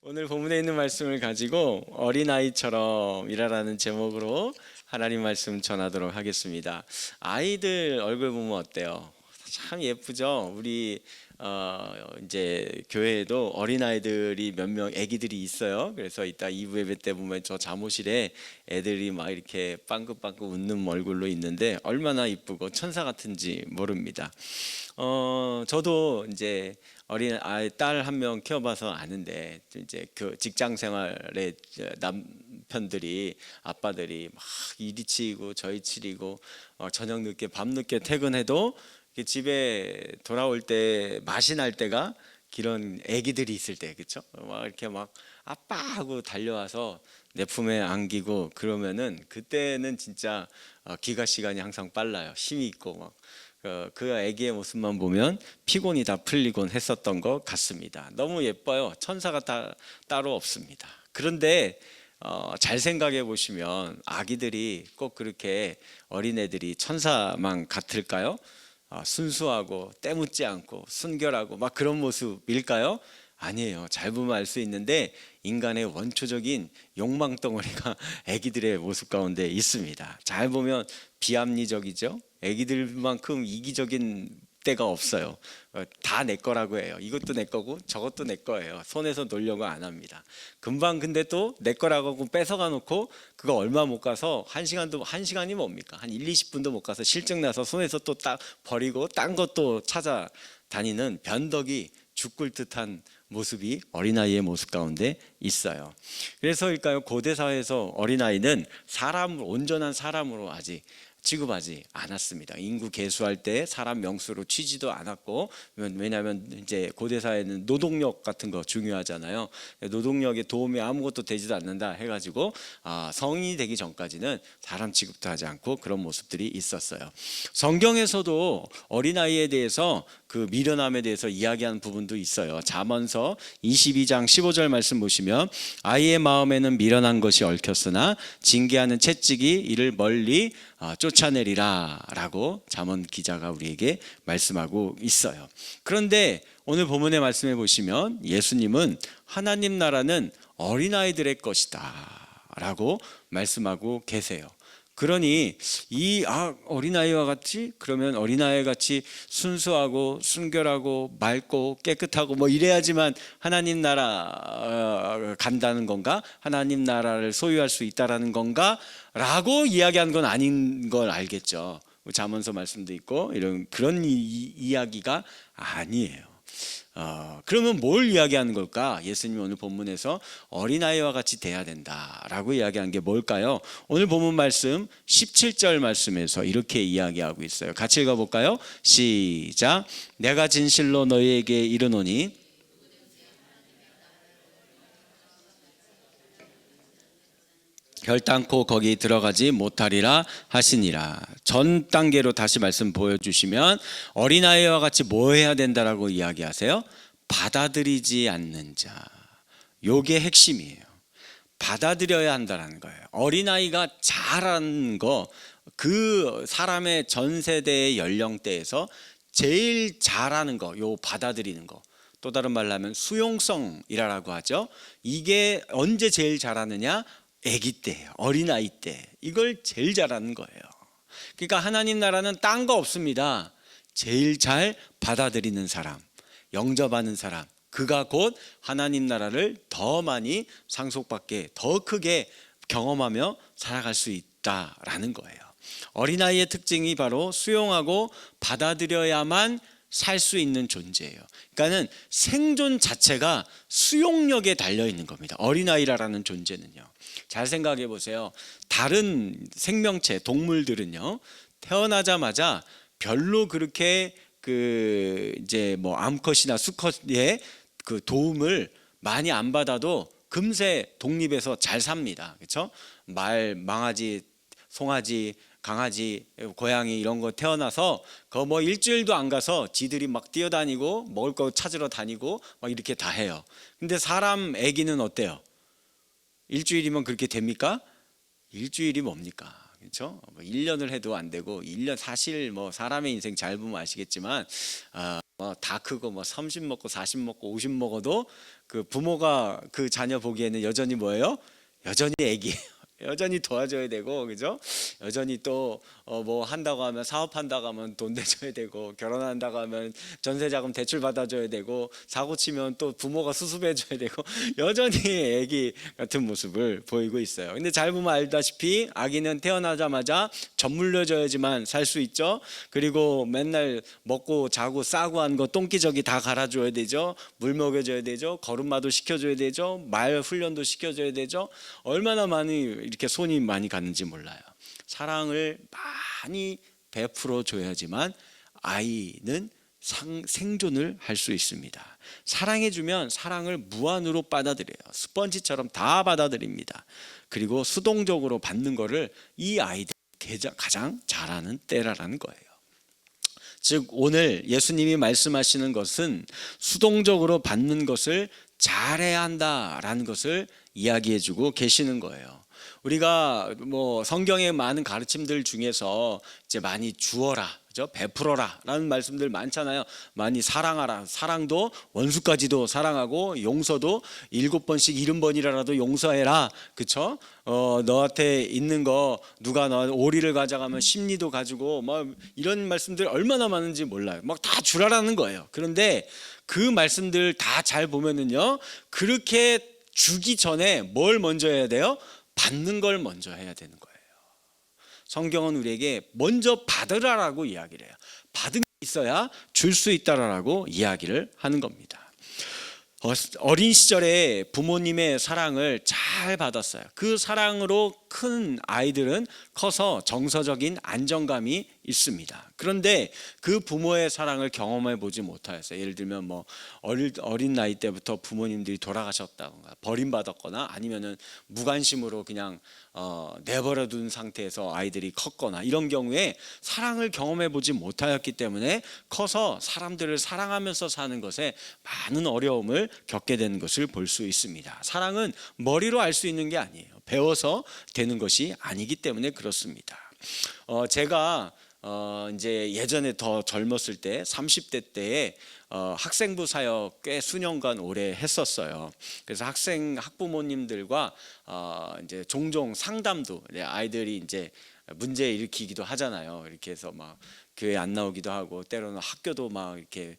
오늘 본문에 있는 말씀을 가지고 어린아이처럼이라는 제목으로 하나님 말씀 전하도록 하겠습니다. 아이들 얼굴 보면 어때요? 참 예쁘죠? 우리 이제 교회에도 어린아이들이 몇 명 아기들이 있어요. 그래서 이따 2부 예배 때 보면 저 잠옷실에 애들이 막 이렇게 빵긋빵긋 웃는 얼굴로 있는데 얼마나 이쁘고 천사 같은지 모릅니다. 저도 이제 어린 아이 딸 한 명 키워봐서 아는데, 이제 그 직장 생활에 남편들이 아빠들이 막 이리 치이고 저리 치이고 저녁 늦게 밤 늦게 퇴근해도 집에 돌아올 때 맛이 날 때가 그런 아기들이 있을 때, 그렇죠? 막 이렇게 막 아빠 하고 달려와서 내 품에 안기고 그러면은 그때는 진짜 귀가 시간이 항상 빨라요. 힘이 있고 막 그 아기의 모습만 보면 피곤이 다 풀리곤 했었던 것 같습니다. 너무 예뻐요. 천사가 따로 없습니다. 그런데 잘 생각해 보시면 아기들이 꼭 그렇게 어린애들이 천사만 같을까요? 순수하고 때묻지 않고 순결하고 막 그런 모습일까요? 아니에요. 잘 보면 알 수 있는데 인간의 원초적인 욕망 덩어리가 아기들의 모습 가운데 있습니다. 잘 보면 비합리적이죠. 아기들만큼 이기적인 때가 없어요. 다 내 거라고 해요. 이것도 내 거고 저것도 내 거예요. 손에서 놀려고 안 합니다. 금방 근데 또 내 거라고 하고 뺏어가 놓고 그거 얼마 못 가서 한 시간이 뭡니까? 한 1, 20분도 못 가서 실증 나서 손에서 또 딱 버리고 딴 것도 찾아다니는 변덕이 죽을 듯한 모습이 어린아이의 모습 가운데 있어요. 그래서일까요? 고대 사회에서 어린아이는 온전한 사람으로 아직 취급하지 않았습니다. 인구 계수할 때 사람 명수로 치지도 않았고, 왜냐하면 이제 고대 사회는 노동력 같은 거 중요하잖아요. 노동력에 도움이 아무것도 되지도 않는다 해가지고 성인이 되기 전까지는 사람 취급도 하지 않고 그런 모습들이 있었어요. 성경에서도 어린아이에 대해서 그 미련함에 대해서 이야기하는 부분도 있어요. 잠언서 22장 15절 말씀 보시면 아이의 마음에는 미련한 것이 얽혔으나 징계하는 채찍이 이를 멀리 쫓아내리라 라고 잠언 기자가 우리에게 말씀하고 있어요. 그런데 오늘 본문의 말씀해 보시면 예수님은 하나님 나라는 어린아이들의 것이다 라고 말씀하고 계세요. 그러니 어린아이와 같이, 그러면 어린아이 같이 순수하고 순결하고 맑고 깨끗하고 뭐 이래야지만 하나님 나라 간다는 건가? 하나님 나라를 소유할 수 있다라는 건가? 라고 이야기한 건 아닌 걸 알겠죠. 잠언서 말씀도 있고 그런 이야기가 아니에요. 그러면 뭘 이야기하는 걸까? 예수님이 오늘 본문에서 어린아이와 같이 돼야 된다라고 이야기한 게 뭘까요? 오늘 본문 말씀 17절 말씀에서 이렇게 이야기하고 있어요. 같이 읽어볼까요? 시작. 내가 진실로 너희에게 이르노니 결단코 거기 들어가지 못하리라 하시니라. 전 단계로 다시 말씀 보여주시면 어린아이와 같이 뭐 해야 된다라고 이야기하세요? 받아들이지 않는 자. 요게 핵심이에요. 받아들여야 한다는 거예요. 어린아이가 잘하는 거, 그 사람의 전 세대의 연령대에서 제일 잘하는 거, 요 받아들이는 거. 또 다른 말로 하면 수용성이라고 하죠. 이게 언제 제일 잘하느냐? 아기 때, 어린아이 때. 이걸 제일 잘하는 거예요. 그러니까 하나님 나라는 딴 거 없습니다. 제일 잘 받아들이는 사람, 영접하는 사람, 그가 곧 하나님 나라를 더 많이 상속받게, 더 크게 경험하며 살아갈 수 있다라는 거예요. 어린아이의 특징이 바로 수용하고 받아들여야만 살 수 있는 존재예요. 그러니까는 생존 자체가 수용력에 달려 있는 겁니다. 어린아이라는 존재는요. 잘 생각해 보세요. 다른 생명체, 동물들은요, 태어나자마자 별로 그렇게 이제 뭐 암컷이나 수컷의 그 도움을 많이 안 받아도 금세 독립해서 잘 삽니다. 그렇죠? 말, 망아지, 송아지, 강아지, 고양이 이런 거 태어나서 뭐 일주일도 안 가서 지들이 막 뛰어다니고 먹을 거 찾으러 다니고 막 이렇게 다 해요. 근데 사람 아기는 어때요? 일주일이면 그렇게 됩니까? 일주일이 뭡니까? 그렇죠? 뭐 1년을 해도 안 되고 1년 사실 뭐 사람의 인생 잘 보면 아시겠지만 다 크고 뭐 30 먹고 40 먹고 50 먹어도 그 부모가 그 자녀 보기에는 여전히 뭐예요? 여전히 애기예요. 여전히 도와줘야 되고, 그죠? 여전히 또 뭐 한다고 하면 사업한다고 하면 돈 내줘야 되고, 결혼한다고 하면 전세자금 대출 받아줘야 되고, 사고 치면 또 부모가 수습해줘야 되고, 여전히 애기 같은 모습을 보이고 있어요. 근데 잘 보면 알다시피 아기는 태어나자마자 젖 물려줘야지만 살 수 있죠. 그리고 맨날 먹고 자고 싸고 한 거 똥기저귀 다 갈아줘야 되죠. 물 먹여줘야 되죠. 걸음마도 시켜줘야 되죠. 말 훈련도 시켜줘야 되죠. 얼마나 많이 이렇게 손이 많이 가는지 몰라요. 사랑을 많이 베풀어 줘야지만 아이는 생존을 할 수 있습니다. 사랑해주면 사랑을 무한으로 받아들여요. 스펀지처럼 다 받아들입니다. 그리고 수동적으로 받는 거를 이 아이들이 가장 잘하는 때라는 거예요. 즉 오늘 예수님이 말씀하시는 것은 수동적으로 받는 것을 잘해야 한다라는 것을 이야기해주고 계시는 거예요. 우리가 뭐 성경의 많은 가르침들 중에서 이제 많이 주어라, 그죠? 베풀어라라는 말씀들 많잖아요. 많이 사랑하라. 사랑도 원수까지도 사랑하고 용서도 7번씩 70번이라도 용서해라. 그쵸? 너한테 있는 거 누가 너 오리를 가져가면 십리도 가지고 막 이런 말씀들 얼마나 많은지 몰라요. 막 다 주라라는 거예요. 그런데 그 말씀들 다 잘 보면은요. 그렇게 주기 전에 뭘 먼저 해야 돼요? 받는 걸 먼저 해야 되는 거예요. 성경은 우리에게 먼저 받으라라고 이야기를 해요. 받은 게 있어야 줄 수 있다라고 이야기를 하는 겁니다. 어린 시절에 부모님의 사랑을 잘 받았어요. 그 사랑으로 큰 아이들은 커서 정서적인 안정감이 있습니다. 그런데 그 부모의 사랑을 경험해 보지 못하였어요. 예를 들면 뭐 어린 나이 때부터 부모님들이 돌아가셨다거나 버림받았거나 아니면은 무관심으로 그냥 내버려 둔 상태에서 아이들이 컸거나 이런 경우에 사랑을 경험해 보지 못하였기 때문에 커서 사람들을 사랑하면서 사는 것에 많은 어려움을 겪게 되는 것을 볼 수 있습니다. 사랑은 머리로 알 수 있는 게 아니에요. 배워서 되는 것이 아니기 때문에 그렇습니다. 제가 이제 예전에 더 젊었을 때 30대 때에 학생부 사역 꽤 수년간 오래 했었어요. 그래서 학부모님들과 이제 종종 상담도 아이들이 이제 문제 일으키기도 하잖아요. 이렇게 해서 막 교회 안 나오기도 하고 때로는 학교도 막 이렇게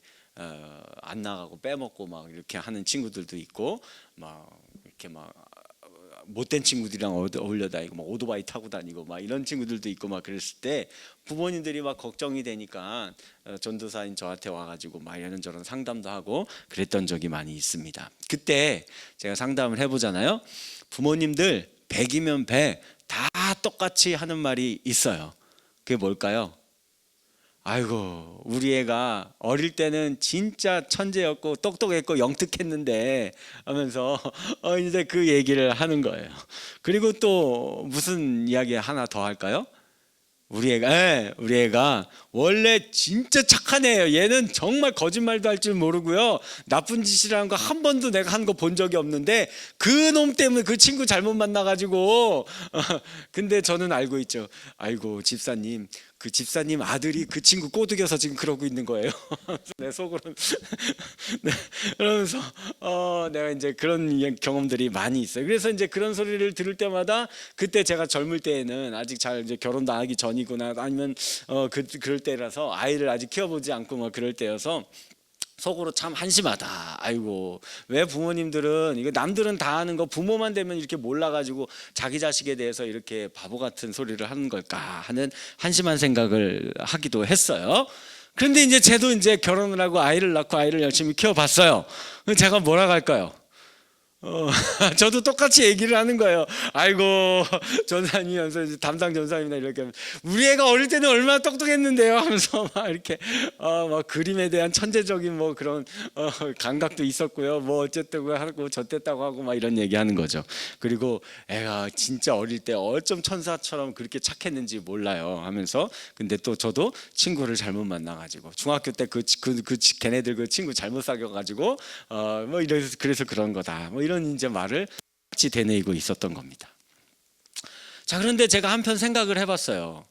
안 나가고 빼먹고 막 이렇게 하는 친구들도 있고 막 이렇게 막 못된 친구들이랑 어울려 다니고 막 오토바이 타고 다니고 막 이런 친구들도 있고 막 그랬을 때 부모님들이 막 걱정이 되니까 전도사인 저한테 와가지고 막 이런저런 상담도 하고 그랬던 적이 많이 있습니다. 그때 제가 상담을 해보잖아요. 부모님들 100이면 100 다 똑같이 하는 말이 있어요. 그게 뭘까요? 아이고 우리 애가 어릴 때는 진짜 천재였고 똑똑했고 영특했는데 하면서 이제 그 얘기를 하는 거예요. 그리고 또 무슨 이야기 하나 더 할까요? 우리 애가 원래 진짜 착한 애예요. 얘는 정말 거짓말도 할 줄 모르고요. 나쁜 짓이라는 거 한 번도 내가 한 거 본 적이 없는데 그 놈 때문에 그 친구 잘못 만나가지고 근데 저는 알고 있죠. 아이고 집사님, 그 집사님 아들이 그 친구 꼬드겨서 지금 그러고 있는 거예요. 내 속으로는 네, 그러면서 내가 이제 그런 경험들이 많이 있어요. 그래서 이제 그런 소리를 들을 때마다 그때 제가 젊을 때에는 아직 잘 이제 결혼도 하기 전이구나 아니면 그럴 때라서 아이를 아직 키워보지 않고 막 그럴 때여서 속으로 참 한심하다. 아이고 왜 부모님들은 이거 남들은 다 하는 거 부모만 되면 이렇게 몰라가지고 자기 자식에 대해서 이렇게 바보 같은 소리를 하는 걸까 하는 한심한 생각을 하기도 했어요. 그런데 이제 저도 이제 결혼을 하고 아이를 낳고 아이를 열심히 키워봤어요. 제가 뭐라고 할까요? 저도 똑같이 얘기를 하는 거예요. 아이고 전사님이면서 담당 전사님이나 이렇게 우리 애가 어릴 때는 얼마나 똑똑했는데요 하면서 막 이렇게 막 그림에 대한 천재적인 뭐 그런 감각도 있었고요. 뭐 어쨌다고 하고 저쨌다고 하고 막 이런 얘기하는 거죠. 그리고 애가 진짜 어릴 때 어쩜 천사처럼 그렇게 착했는지 몰라요 하면서 근데 또 저도 친구를 잘못 만나가지고 중학교 때 걔네들 그 친구 잘못 사귀어가지고 뭐 그래서 그런 거다. 뭐 이런 이제 말을 같이 되뇌이고 있었던 겁니다. 자, 그런데 제가 한편 생각을 해봤어요.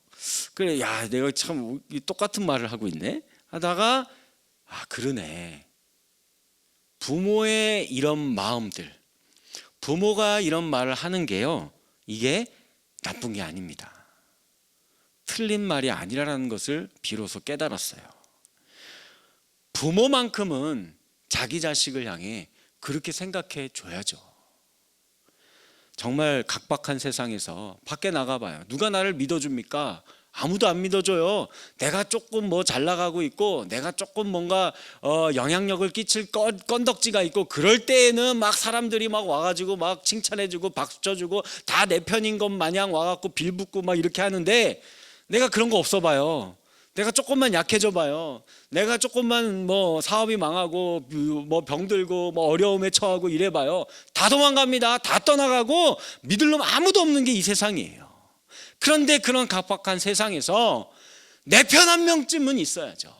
그래, 야, 내가 참 똑같은 말을 하고 있네 하다가, 아, 그러네. 부모의 이런 마음들, 부모가 이런 말을 하는 게요, 이게 나쁜 게 아닙니다. 틀린 말이 아니라는 것을 비로소 깨달았어요. 부모만큼은 자기 자식을 향해 그렇게 생각해 줘야죠. 정말 각박한 세상에서 밖에 나가봐요. 누가 나를 믿어줍니까? 아무도 안 믿어줘요. 내가 조금 뭐 잘 나가고 있고, 내가 조금 뭔가 영향력을 끼칠 건덕지가 있고, 그럴 때에는 막 사람들이 막 와가지고 막 칭찬해주고 박수 쳐주고 다 내 편인 것 마냥 와갖고 빌붙고 막 이렇게 하는데, 내가 그런 거 없어 봐요. 내가 조금만 약해져 봐요. 내가 조금만 뭐 사업이 망하고 뭐 병들고 뭐 어려움에 처하고 이래 봐요. 다 도망갑니다. 다 떠나가고 믿을 놈 아무도 없는 게 이 세상이에요. 그런데 그런 각박한 세상에서 내 편 한 명쯤은 있어야죠.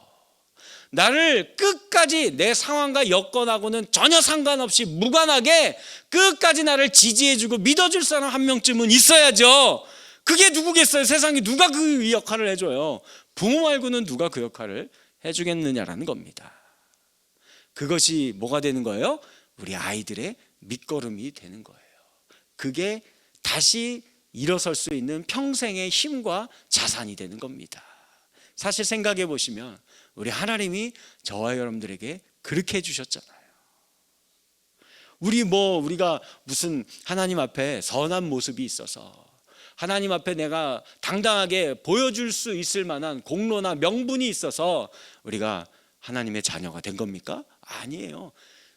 나를 끝까지 내 상황과 여건하고는 전혀 상관없이 무관하게 끝까지 나를 지지해주고 믿어줄 사람 한 명쯤은 있어야죠. 그게 누구겠어요? 세상에 누가 그 역할을 해줘요? 부모 말고는 누가 그 역할을 해주겠느냐라는 겁니다. 그것이 뭐가 되는 거예요? 우리 아이들의 밑거름이 되는 거예요. 그게 다시 일어설 수 있는 평생의 힘과 자산이 되는 겁니다. 사실 생각해 보시면 우리 하나님이 저와 여러분들에게 그렇게 해주셨잖아요. 우리가 무슨 하나님 앞에 선한 모습이 있어서, 하나님 앞에 내가 당당하게 보여줄 수 있을 만한 공로나 명분이 있어서 우리가 하나님의 자녀가 된 겁니까? 아니에요.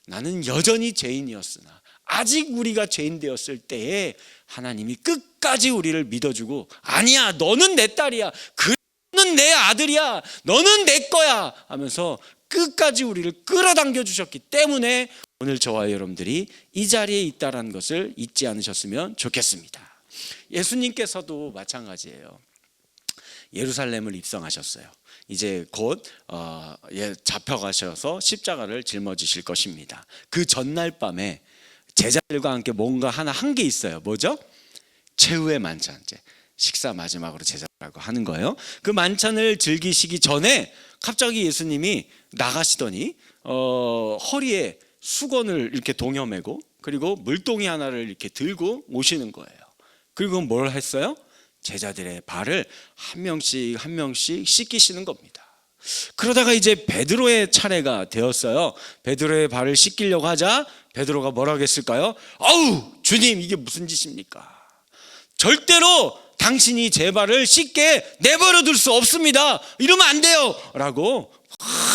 나는 여전히 죄인이었으나 아직 우리가 죄인 되었을 때에 하나님이 끝까지 우리를 믿어주고, 아니야, 너는 내 딸이야, 너는 내 아들이야, 너는 내 거야 하면서 끝까지 우리를 끌어당겨 주셨기 때문에 오늘 저와 여러분들이 이 자리에 있다는 것을 잊지 않으셨으면 좋겠습니다. 예수님께서도 마찬가지예요. 예루살렘을 입성하셨어요. 이제 곧 잡혀가셔서 십자가를 짊어지실 것입니다. 그 전날 밤에 제자들과 함께 뭔가 하나 한 게 있어요. 뭐죠? 최후의 만찬, 식사 마지막으로 제자라고 하는 거예요. 그 만찬을 즐기시기 전에 갑자기 예수님이 나가시더니 허리에 수건을 이렇게 동여매고, 그리고 물동이 하나를 이렇게 들고 오시는 거예요. 그리고 뭘 했어요? 제자들의 발을 한 명씩 한 명씩 씻기시는 겁니다. 그러다가 이제 베드로의 차례가 되었어요. 베드로의 발을 씻기려고 하자 베드로가 뭐라고 했을까요? 아우, 주님, 이게 무슨 짓입니까? 절대로 당신이 제 발을 씻게 내버려 둘 수 없습니다. 이러면 안 돼요 라고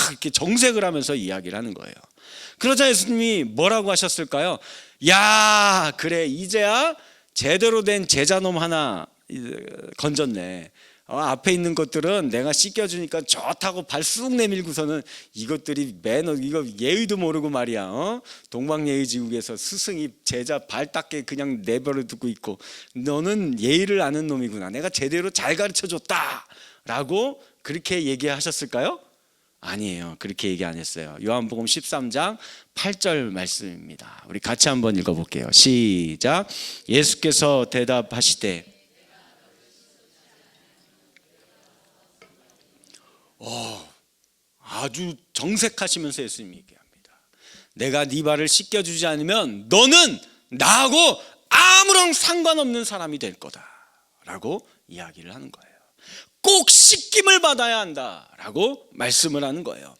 이렇게 정색을 하면서 이야기를 하는 거예요. 그러자 예수님이 뭐라고 하셨을까요? 야, 그래, 이제야 제대로 된 제자놈 하나 건졌네. 앞에 있는 것들은 내가 씻겨주니까 좋다고 발 쑥 내밀고서는 이것들이 매너, 이거 예의도 모르고 말이야. 동방예의지국에서 스승이 제자 발 닦게 그냥 내버려 두고 있고, 너는 예의를 아는 놈이구나, 내가 제대로 잘 가르쳐줬다 라고 그렇게 얘기하셨을까요? 아니에요. 그렇게 얘기 안 했어요. 요한복음 13장 8절 말씀입니다. 우리 같이 한번 읽어볼게요. 시작. 예수께서 대답하시되, 아주 정색하시면서 예수님이 얘기합니다. 내가 네 발을 씻겨주지 않으면 너는 나하고 아무런 상관없는 사람이 될 거다 라고 이야기를 하는 거예요. 꼭 씻김을 받아야 한다라고 말씀을 하는 거예요.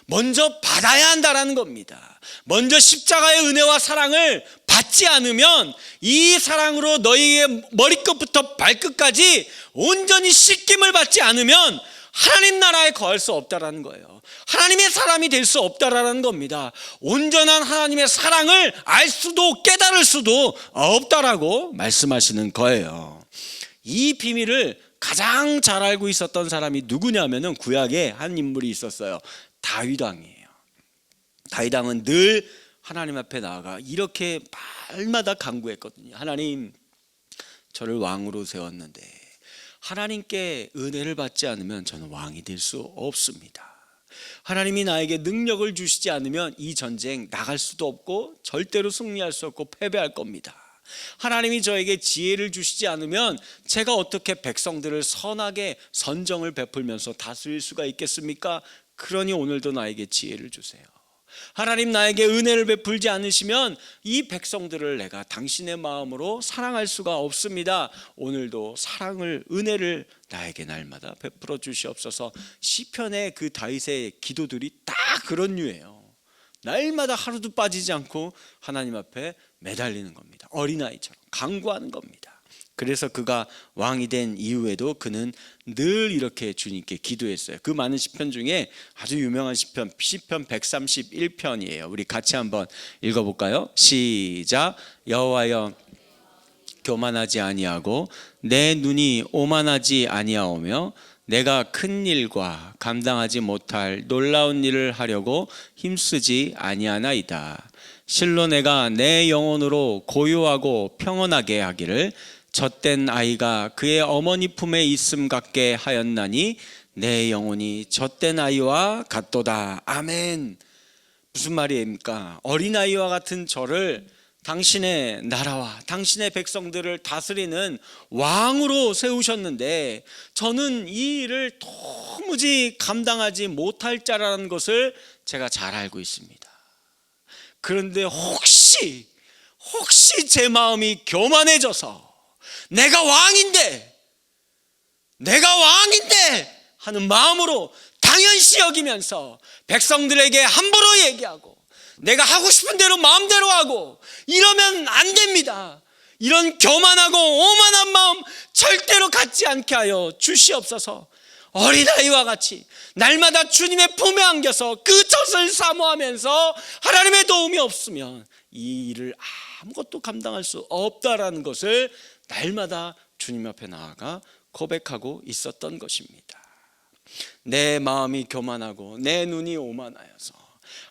먼저 받아야 한다라는 겁니다. 먼저 십자가의 은혜와 사랑을 받지 않으면 이 사랑으로 너희의 머리끝부터 발끝까지 온전히 씻김을 받지 않으면 하나님 나라에 거할 수 없다라는 거예요. 하나님의 사람이 될 수 없다라는 겁니다. 온전한 하나님의 사랑을 알 수도 깨달을 수도 없다라고 말씀하시는 거예요. 이 비밀을 가장 잘 알고 있었던 사람이 누구냐면은 구약에 한 인물이 있었어요. 다윗 왕이에요. 다윗 왕은 늘 하나님 앞에 나아가 이렇게 말마다 간구했거든요. 하나님, 저를 왕으로 세웠는데 하나님께 은혜를 받지 않으면 저는 왕이 될 수 없습니다. 하나님이 나에게 능력을 주시지 않으면 이 전쟁 나갈 수도 없고 절대로 승리할 수 없고 패배할 겁니다. 하나님이 저에게 지혜를 주시지 않으면 제가 어떻게 백성들을 선하게 선정을 베풀면서 다스릴 수가 있겠습니까? 그러니 오늘도 나에게 지혜를 주세요. 하나님 나에게 은혜를 베풀지 않으시면 이 백성들을 내가 당신의 마음으로 사랑할 수가 없습니다. 오늘도 사랑을, 은혜를 나에게 날마다 베풀어 주시옵소서. 시편의 그 다윗의 기도들이 딱 그런 류예요. 날마다 하루도 빠지지 않고 하나님 앞에 매달리는 겁니다. 어린아이처럼 간구하는 겁니다. 그래서 그가 왕이 된 이후에도 그는 늘 이렇게 주님께 기도했어요. 그 많은 시편 중에 아주 유명한 시편 131편이에요. 우리 같이 한번 읽어볼까요? 시작. 여호와여, 교만하지 아니하고 내 눈이 오만하지 아니하오며 내가 큰 일과 감당하지 못할 놀라운 일을 하려고 힘쓰지 아니하나이다. 실로 내가 내 영혼으로 고요하고 평온하게 하기를 젖된 아이가 그의 어머니 품에 있음 같게 하였나니 내 영혼이 젖된 아이와 같도다. 아멘. 무슨 말입니까? 어린아이와 같은 저를 당신의 나라와 당신의 백성들을 다스리는 왕으로 세우셨는데 저는 이 일을 도무지 감당하지 못할 자라는 것을 제가 잘 알고 있습니다. 그런데 혹시 제 마음이 교만해져서 내가 왕인데 하는 마음으로 당연시 여기면서 백성들에게 함부로 얘기하고 내가 하고 싶은 대로 마음대로 하고 이러면 안 됩니다. 이런 교만하고 오만한 마음 절대로 갖지 않게 하여 주시옵소서. 어린아이와 같이 날마다 주님의 품에 안겨서 그 젖을 사모하면서 하나님의 도움이 없으면 이 일을 아무것도 감당할 수 없다라는 것을 날마다 주님 앞에 나아가 고백하고 있었던 것입니다. 내 마음이 교만하고 내 눈이 오만하여서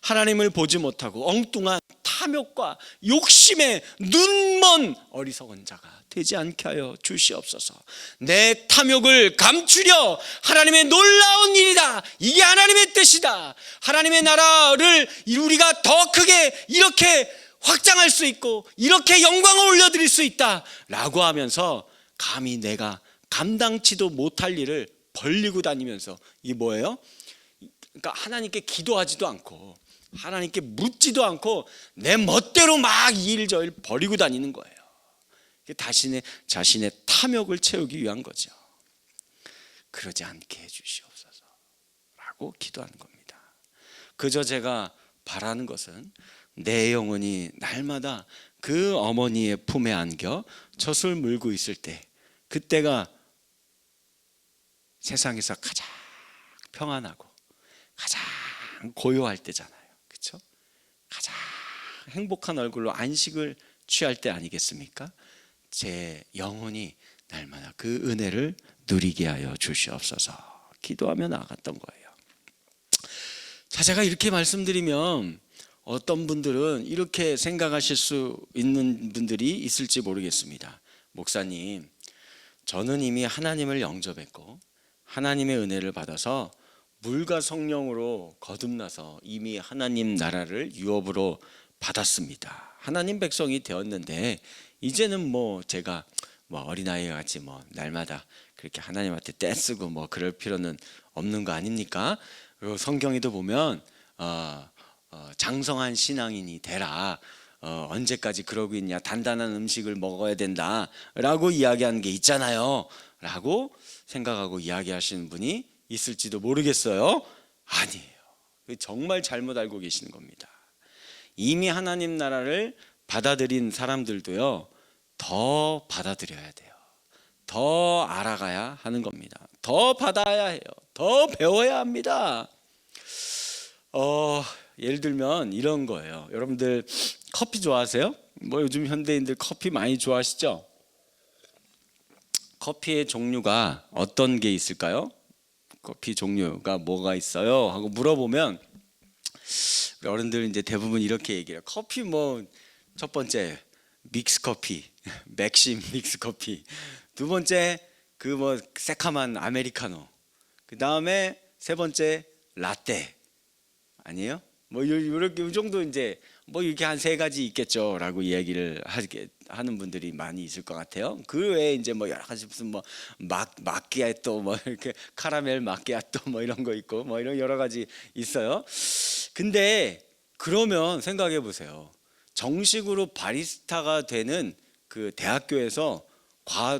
하나님을 보지 못하고 엉뚱한 탐욕과 욕심에 눈먼 어리석은 자가 되지 않게 하여 주시옵소서. 내 탐욕을 감추려 하나님의 놀라운 일이다, 이게 하나님의 뜻이다, 하나님의 나라를 우리가 더 크게 이렇게 확장할 수 있고 이렇게 영광을 올려드릴 수 있다 라고 하면서 감히 내가 감당치도 못할 일을 벌리고 다니면서 이게 뭐예요? 그러니까 하나님께 기도하지도 않고 하나님께 묻지도 않고 내 멋대로 막 이 일 저 일 벌이고 다니는 거예요. 자신의 탐욕을 채우기 위한 거죠. 그러지 않게 해주시옵소서 라고 기도하는 겁니다. 그저 제가 바라는 것은 내 영혼이 날마다 그 어머니의 품에 안겨 젖을 물고 있을 때, 그때가 세상에서 가장 평안하고 가장 고요할 때잖아요. 그렇죠? 가장 행복한 얼굴로 안식을 취할 때 아니겠습니까? 제 영혼이 날마다 그 은혜를 누리게 하여 주시옵소서 기도하며 나아갔던 거예요. 자, 제가 이렇게 말씀드리면 어떤 분들은 이렇게 생각하실 수 있는 분들이 있을지 모르겠습니다. 목사님, 저는 이미 하나님을 영접했고 하나님의 은혜를 받아서 물과 성령으로 거듭나서 이미 하나님 나라를 유업으로 받았습니다. 하나님 백성이 되었는데 이제는 제가 어린아이 같이 날마다 그렇게 하나님한테 떼쓰고 그럴 필요는 없는 거 아닙니까? 그리고 성경에도 보면 장성한 신앙인이 되라, 언제까지 그러고 있냐, 단단한 음식을 먹어야 된다 라고 이야기하는 게 있잖아요 라고 생각하고 이야기하시는 분이 있을지도 모르겠어요. 아니에요. 정말 잘못 알고 계시는 겁니다. 이미 하나님 나라를 받아들인 사람들도요, 더 받아들여야 돼요. 더 알아가야 하는 겁니다. 더 받아야 해요. 더 배워야 합니다. 예를 들면 이런 거예요. 여러분들 커피 좋아하세요? 요즘 현대인들 커피 많이 좋아하시죠? 커피의 종류가 어떤 게 있을까요? 커피 종류가 뭐가 있어요? 하고 물어보면 우리 어른들 이제 대부분 이렇게 얘기해요. 커피 첫 번째 믹스 커피, 맥심 믹스 커피. 두 번째 새카만 아메리카노. 그 다음에 세 번째 라떼. 아니에요? 이렇게 이 정도 이제 이렇게 한 세 가지 있겠죠라고 이야기를 하는 분들이 많이 있을 것 같아요. 그 외에 이제 뭐 여러 가지 무슨 뭐 마끼아또 뭐 이렇게 카라멜 마끼아또 뭐 이런 거 있고 뭐 이런 여러 가지 있어요. 근데 그러면 생각해 보세요. 정식으로 바리스타가 되는 그 대학교에서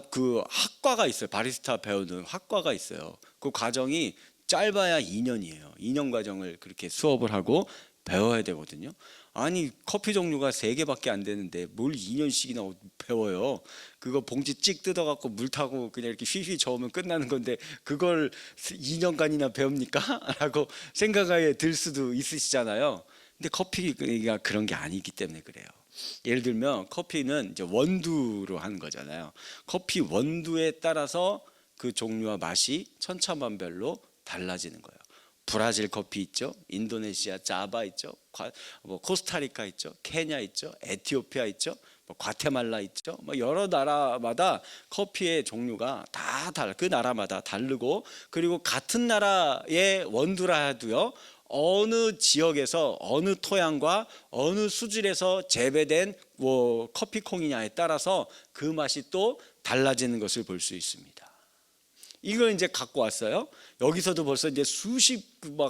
그 학과가 있어요. 바리스타 배우는 학과가 있어요. 그 과정이 짧아야 2년이에요. 2년 과정을 그렇게 수업을 하고 배워야 되거든요. 아니 커피 종류가 3개밖에 안 되는데 뭘 2년씩이나 배워요. 그거 봉지 찍 뜯어갖고 물 타고 그냥 이렇게 휘휘 저으면 끝나는 건데 그걸 2년간이나 배웁니까? 라고 생각이 들 수도 있으시잖아요. 근데 커피가 그런 게 아니기 때문에 그래요. 예를 들면 커피는 이제 원두로 하는 거잖아요. 커피 원두에 따라서 그 종류와 맛이 천차만별로 달라지는 거예요. 브라질 커피 있죠, 인도네시아 자바 있죠, 뭐 코스타리카 있죠, 케냐 있죠, 에티오피아 있죠, 뭐 과테말라 있죠. 뭐 여러 나라마다 커피의 종류가 다 그 나라마다 다르고, 그리고 같은 나라의 원두라 해도요, 어느 지역에서 어느 토양과 어느 수질에서 재배된 뭐 커피콩이냐에 따라서 그 맛이 또 달라지는 것을 볼 수 있습니다. 이걸 이제 갖고 왔어요. 여기서도 벌써 이제 수십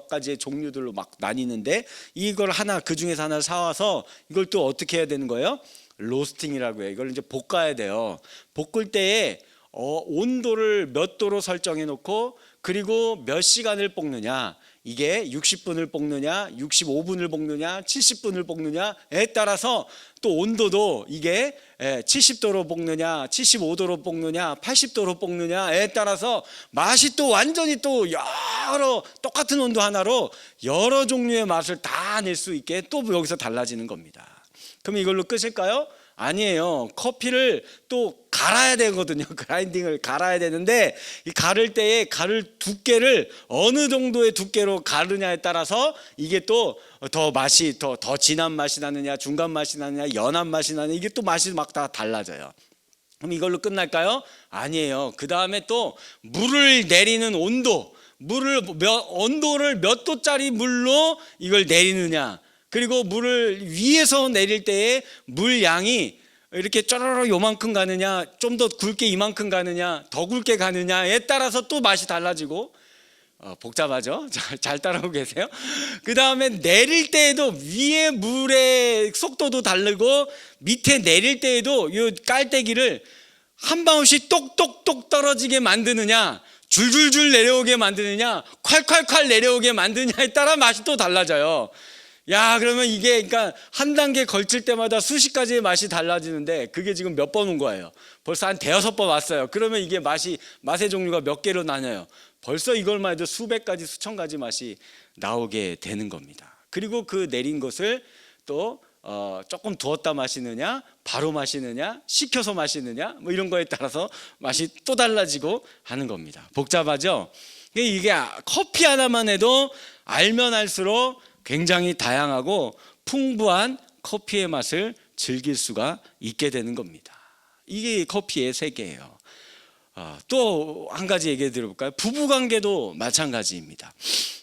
가지의 종류들로 막 나뉘는데, 이걸 하나 그 중에서 하나를 사와서 이걸 또 어떻게 해야 되는 거예요? 로스팅이라고 해요. 이걸 이제 볶아야 돼요. 볶을 때에 온도를 몇 도로 설정해 놓고, 그리고 몇 시간을 볶느냐, 이게 60분을 볶느냐 65분을 볶느냐 70분을 볶느냐에 따라서 또 온도도 이게 70도로 볶느냐 75도로 볶느냐 80도로 볶느냐에 따라서 맛이 또 완전히 또 여러, 똑같은 온도 하나로 여러 종류의 맛을 다 낼 수 있게 또 여기서 달라지는 겁니다. 그럼 이걸로 끝일까요? 아니에요. 커피를 또 갈아야 되거든요. 그라인딩을 갈아야 되는데, 이 갈을 때에 갈을 두께를 어느 정도의 두께로 가르냐에 따라서 이게 또 더 맛이 더 진한 맛이 나느냐, 중간 맛이 나느냐, 연한 맛이 나느냐, 이게 또 맛이 막 다 달라져요. 그럼 이걸로 끝날까요? 아니에요. 그 다음에 또 물을 내리는 온도, 온도를 몇 도짜리 물로 이걸 내리느냐, 그리고 물을 위에서 내릴 때에 물 양이 이렇게 쪼르르 요만큼 가느냐, 좀 더 굵게 이만큼 가느냐, 더 굵게 가느냐에 따라서 또 맛이 달라지고, 복잡하죠? 잘 따라오고 계세요? 그 다음에 내릴 때에도 위에 물의 속도도 다르고, 밑에 내릴 때에도 이 깔때기를 한 방울씩 똑똑똑 떨어지게 만드느냐, 줄줄줄 내려오게 만드느냐, 콸콸콸 내려오게 만드느냐에 따라 맛이 또 달라져요. 야, 그러면 이게 그러니까 한 단계 걸칠 때마다 수십 가지의 맛이 달라지는데, 그게 지금 몇 번 온 거예요? 벌써 한 5-6번 왔어요. 그러면 이게 맛의 종류가 몇 개로 나뉘어요? 벌써 이걸만 해도 수백 가지, 수천 가지 맛이 나오게 되는 겁니다. 그리고 그 내린 것을 또 조금 두었다 마시느냐, 바로 마시느냐, 식혀서 마시느냐, 뭐 이런 거에 따라서 맛이 또 달라지고 하는 겁니다. 복잡하죠? 이게 커피 하나만 해도 알면 알수록 굉장히 다양하고 풍부한 커피의 맛을 즐길 수가 있게 되는 겁니다. 이게 커피의 세계예요. 또 한 가지 얘기 드려볼까요? 부부관계도 마찬가지입니다.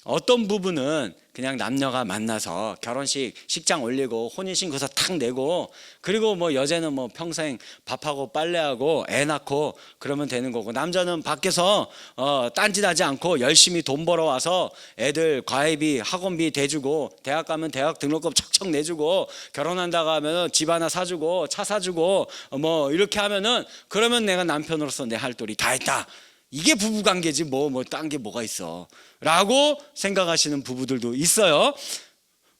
어떤 부부는 그냥 남녀가 만나서 결혼식 식장 올리고 혼인신고서 탁 내고, 그리고 뭐 여자는 뭐 평생 밥하고 빨래하고 애 낳고 그러면 되는 거고, 남자는 밖에서 딴짓하지 않고 열심히 돈 벌어와서 애들 과외비 학원비 대주고, 대학 가면 대학 등록금 척척 내주고, 결혼한다고 하면 집 하나 사주고 차 사주고 뭐 이렇게 하면은, 그러면 내가 남편으로서 내 할 도리 다 했다, 이게 부부관계지 뭐 딴 게 뭐가 있어 라고 생각하시는 부부들도 있어요.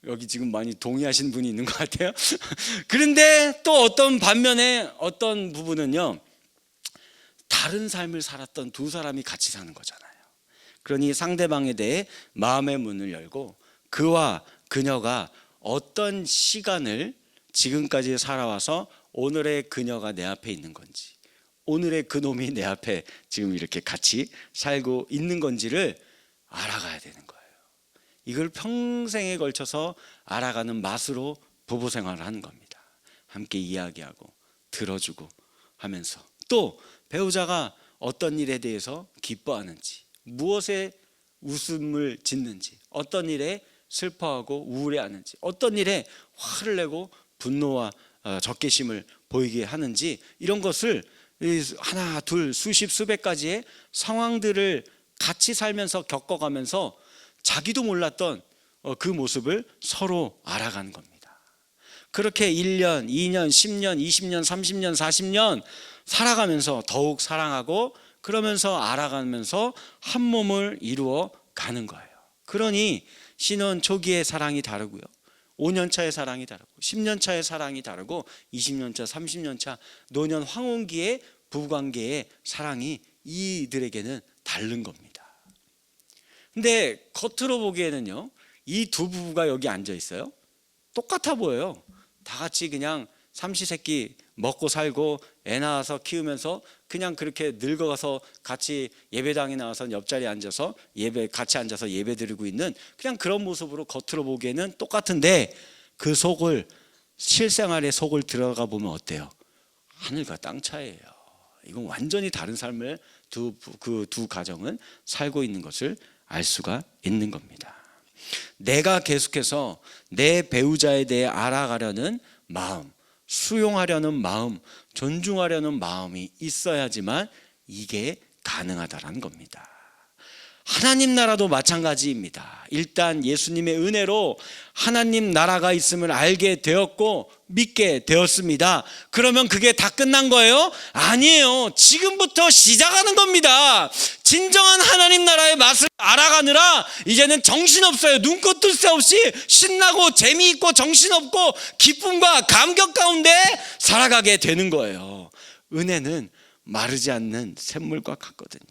여기 지금 많이 동의하시는 분이 있는 것 같아요. 그런데 또 반면에 어떤 부부는요, 다른 삶을 살았던 두 사람이 같이 사는 거잖아요. 그러니 상대방에 대해 마음의 문을 열고, 그와 그녀가 어떤 시간을 지금까지 살아와서 오늘의 그녀가 내 앞에 있는 건지, 오늘의 그놈이 내 앞에 지금 이렇게 같이 살고 있는 건지를 알아가야 되는 거예요. 이걸 평생에 걸쳐서 알아가는 맛으로 부부 생활을 하는 겁니다. 함께 이야기하고 들어주고 하면서, 또 배우자가 어떤 일에 대해서 기뻐하는지, 무엇에 웃음을 짓는지, 어떤 일에 슬퍼하고 우울해하는지, 어떤 일에 화를 내고 분노와 적개심을 보이게 하는지, 이런 것을 하나 둘 수십 수백 가지의 상황들을 같이 살면서 겪어가면서 자기도 몰랐던 그 모습을 서로 알아가는 겁니다. 그렇게 1년, 2년, 10년, 20년, 30년, 40년 살아가면서 더욱 사랑하고, 그러면서 알아가면서 한 몸을 이루어 가는 거예요. 그러니 신혼 초기의 사랑이 다르고요, 5년 차의 사랑이 다르고, 10년 차의 사랑이 다르고, 20년 차, 30년 차 노년 황혼기의 부부관계의 사랑이 이들에게는 다른 겁니다. 근데 겉으로 보기에는요, 이 두 부부가 여기 앉아 있어요. 똑같아 보여요. 다 같이 그냥 삼시세끼 먹고 살고 애 낳아서 키우면서 그냥 그렇게 늙어가서 같이 예배당에 나와서 옆자리에 앉아서 같이 앉아서 예배 드리고 있는 그냥 그런 모습으로 겉으로 보기에는 똑같은데, 그 속을, 실생활의 속을 들어가 보면 어때요? 하늘과 땅 차이예요. 이건 완전히 다른 삶을 그 두 가정은 살고 있는 것을 알 수가 있는 겁니다. 내가 계속해서 내 배우자에 대해 알아가려는 마음, 수용하려는 마음, 존중하려는 마음이 있어야지만 이게 가능하다는 겁니다. 하나님 나라도 마찬가지입니다. 일단 예수님의 은혜로 하나님 나라가 있음을 알게 되었고 믿게 되었습니다. 그러면 그게 다 끝난 거예요? 아니에요. 지금부터 시작하는 겁니다. 진정한 하나님 나라의 맛을 알아가느라 이제는 정신없어요. 눈꽃 뜰 새 없이 신나고 재미있고 정신없고 기쁨과 감격 가운데 살아가게 되는 거예요. 은혜는 마르지 않는 샘물과 같거든요.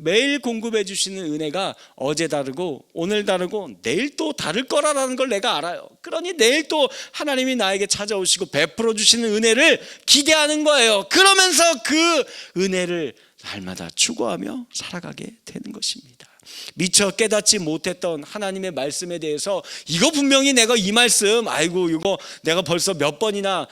매일 공급해 주시는 은혜가 어제 다르고 오늘 다르고 내일 또 다를 거라는 걸 내가 알아요. 그러니 내일 또 하나님이 나에게 찾아오시고 베풀어 주시는 은혜를 기대하는 거예요. 그러면서 그 은혜를 날마다 추구하며 살아가게 되는 것입니다. 미처 깨닫지 못했던 하나님의 말씀에 대해서, 이거 분명히 내가 이 말씀, 아이고 이거 내가 벌써 몇 번이나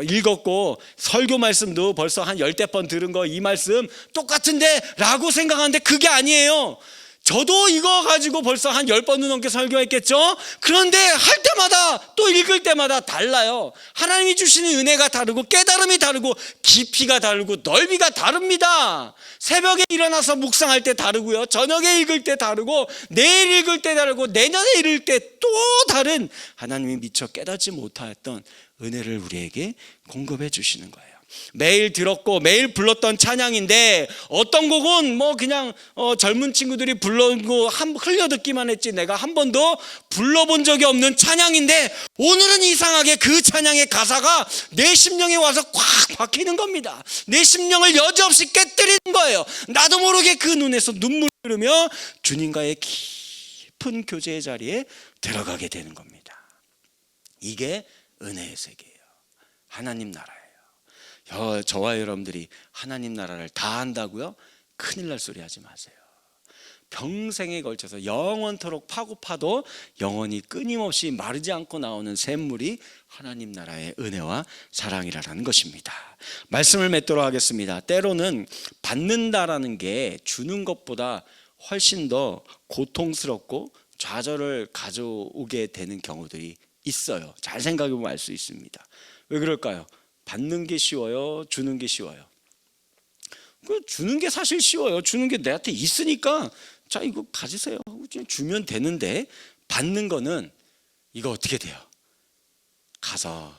읽었고 설교 말씀도 벌써 한 10대 번 들은 거, 이 말씀 똑같은데 라고 생각하는데 그게 아니에요. 저도 이거 가지고 벌써 한 10번도 넘게 설교했겠죠. 그런데 할 때마다 또 읽을 때마다 달라요. 하나님이 주시는 은혜가 다르고 깨달음이 다르고 깊이가 다르고 넓이가 다릅니다. 새벽에 일어나서 묵상할 때 다르고요, 저녁에 읽을 때 다르고, 내일 읽을 때 다르고, 내년에 읽을 때 또 다른 하나님이 미처 깨닫지 못하였던 은혜를 우리에게 공급해 주시는 거예요. 매일 들었고 매일 불렀던 찬양인데, 어떤 곡은 뭐 그냥 젊은 친구들이 불러고 흘려 듣기만 했지 내가 한 번도 불러본 적이 없는 찬양인데, 오늘은 이상하게 그 찬양의 가사가 내 심령에 와서 꽉 박히는 겁니다. 내 심령을 여지없이 깨뜨리는 거예요. 나도 모르게 그 눈에서 눈물을 흐르며 주님과의 깊은 교제의 자리에 들어가게 되는 겁니다. 이게 은혜의 세계예요. 하나님 나라예요. 저와 여러분들이 하나님 나라를 다 한다고요? 큰일 날 소리 하지 마세요. 평생에 걸쳐서 영원토록 파고 파도 영원히 끊임없이 마르지 않고 나오는 샘물이 하나님 나라의 은혜와 사랑이라는 것입니다. 말씀을 맺도록 하겠습니다. 때로는 받는다라는 게 주는 것보다 훨씬 더 고통스럽고 좌절을 가져오게 되는 경우들이 있어요. 잘 생각해 보면 알 수 있습니다. 왜 그럴까요? 받는 게 쉬워요? 주는 게 쉬워요? 주는 게 사실 쉬워요. 주는 게 내한테 있으니까 자 이거 가지세요 하고 주면 되는데, 받는 거는 이거 어떻게 돼요? 가서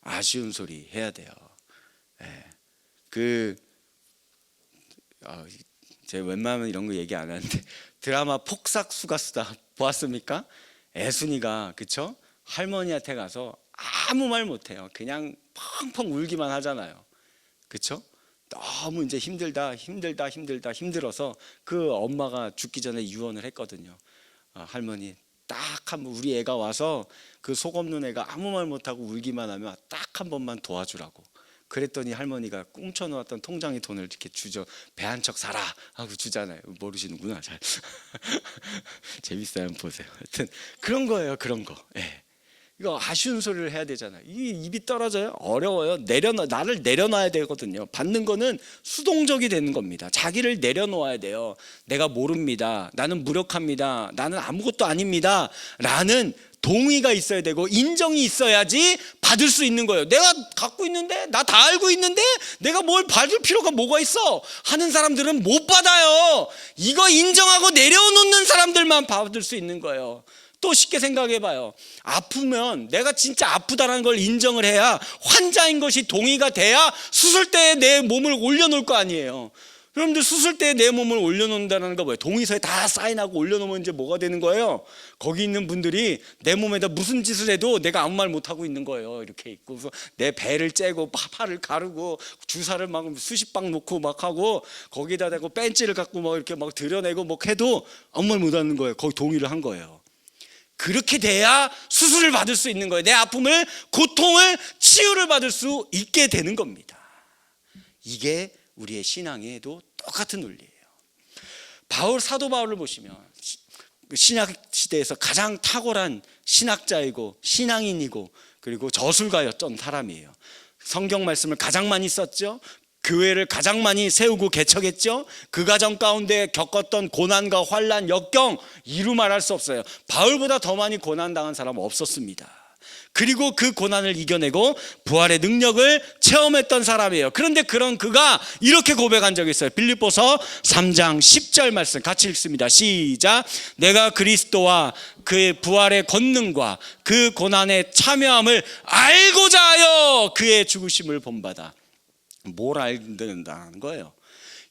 아쉬운 소리 해야 돼요. 제가 웬만하면 이런 거 얘기 안 하는데, 드라마 폭삭수가수다 보았습니까? 애순이가, 그쵸? 할머니한테 가서 아무 말 못해요. 그냥 펑펑 울기만 하잖아요. 그쵸? 너무 이제 힘들어서 그 엄마가 죽기 전에 유언을 했거든요. 할머니 딱 한 번, 우리 애가 와서 그 속 없는 애가 아무 말 못하고 울기만 하면 딱 한 번만 도와주라고. 그랬더니 할머니가 꽁쳐놓았던 통장에 돈을 이렇게 주죠. 배 한 척 사라 하고 주잖아요. 모르시는구나 잘. 재밌어요. 한번 보세요. 하여튼 그런 거예요. 그런 거. 이거 아쉬운 소리를 해야 되잖아요. 이 입이 떨어져요? 어려워요. 나를 내려놔야 되거든요. 받는 거는 수동적이 되는 겁니다. 자기를 내려놓아야 돼요. 내가 모릅니다. 나는 무력합니다. 나는 아무것도 아닙니다. 라는 동의가 있어야 되고 인정이 있어야지 받을 수 있는 거예요. 내가 갖고 있는데, 나 다 알고 있는데 내가 뭘 받을 필요가 뭐가 있어 하는 사람들은 못 받아요. 이거 인정하고 내려놓는 사람들만 받을 수 있는 거예요. 또 쉽게 생각해 봐요. 아프면 내가 진짜 아프다는 걸 인정을 해야, 환자인 것이 동의가 돼야 수술대에 내 몸을 올려놓을 거 아니에요. 여러분들, 수술대에 내 몸을 올려놓는다는 거 뭐예요? 동의서에 다 사인하고 올려놓으면 이제 뭐가 되는 거예요? 거기 있는 분들이 내 몸에다 무슨 짓을 해도 내가 아무 말 못하고 있는 거예요. 이렇게 있고, 그래서 내 배를 째고 팔을 가르고 주사를 막 수십 방 놓고 막 하고, 거기다 대고 벤치를 갖고 막 이렇게 막 들여내고 뭐 해도 아무 말 못하는 거예요. 거기 동의를 한 거예요. 그렇게 돼야 수술을 받을 수 있는 거예요. 내 아픔을, 고통을, 치유를 받을 수 있게 되는 겁니다. 이게 우리의 신앙에도 똑같은 논리예요. 사도 바울을 보시면 신약 시대에서 가장 탁월한 신학자이고 신앙인이고 그리고 저술가였던 사람이에요. 성경 말씀을 가장 많이 썼죠. 교회를 가장 많이 세우고 개척했죠. 그 과정 가운데 겪었던 고난과 환난, 역경 이루 말할 수 없어요. 바울보다 더 많이 고난당한 사람은 없었습니다. 그리고 그 고난을 이겨내고 부활의 능력을 체험했던 사람이에요. 그런데 그런 그가 이렇게 고백한 적이 있어요. 빌립보서 3장 10절 말씀 같이 읽습니다. 시작. 내가 그리스도와 그의 부활의 권능과 그 고난의 참여함을 알고자 하여 그의 죽으심을 본받아. 뭘 알게 된다는 거예요?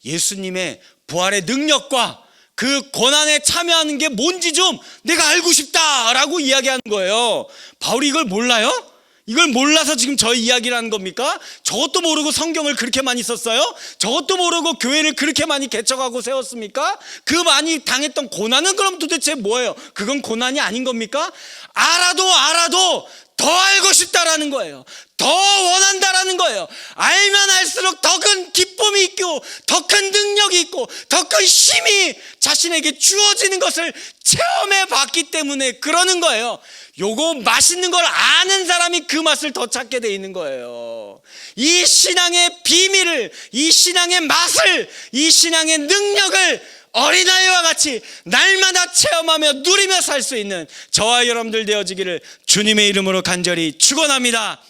예수님의 부활의 능력과 그 고난에 참여하는 게 뭔지 좀 내가 알고 싶다라고 이야기하는 거예요. 바울이 이걸 몰라요? 이걸 몰라서 지금 저희 이야기를 하는 겁니까? 저것도 모르고 성경을 그렇게 많이 썼어요? 저것도 모르고 교회를 그렇게 많이 개척하고 세웠습니까? 그 많이 당했던 고난은 그럼 도대체 뭐예요? 그건 고난이 아닌 겁니까? 알아도 더 알고 싶다라는 거예요. 더 원한다라는 거예요. 알면 알수록 더 큰 기쁨이 있고 더 큰 능력이 있고 더 큰 힘이 자신에게 주어지는 것을 체험해 봤기 때문에 그러는 거예요. 요거 맛있는 걸 아는 사람이 그 맛을 더 찾게 돼 있는 거예요. 이 신앙의 비밀을, 이 신앙의 맛을, 이 신앙의 능력을 어린아이와 같이 날마다 체험하며 누리며 살 수 있는 저와 여러분들 되어지기를 주님의 이름으로 간절히 축원합니다.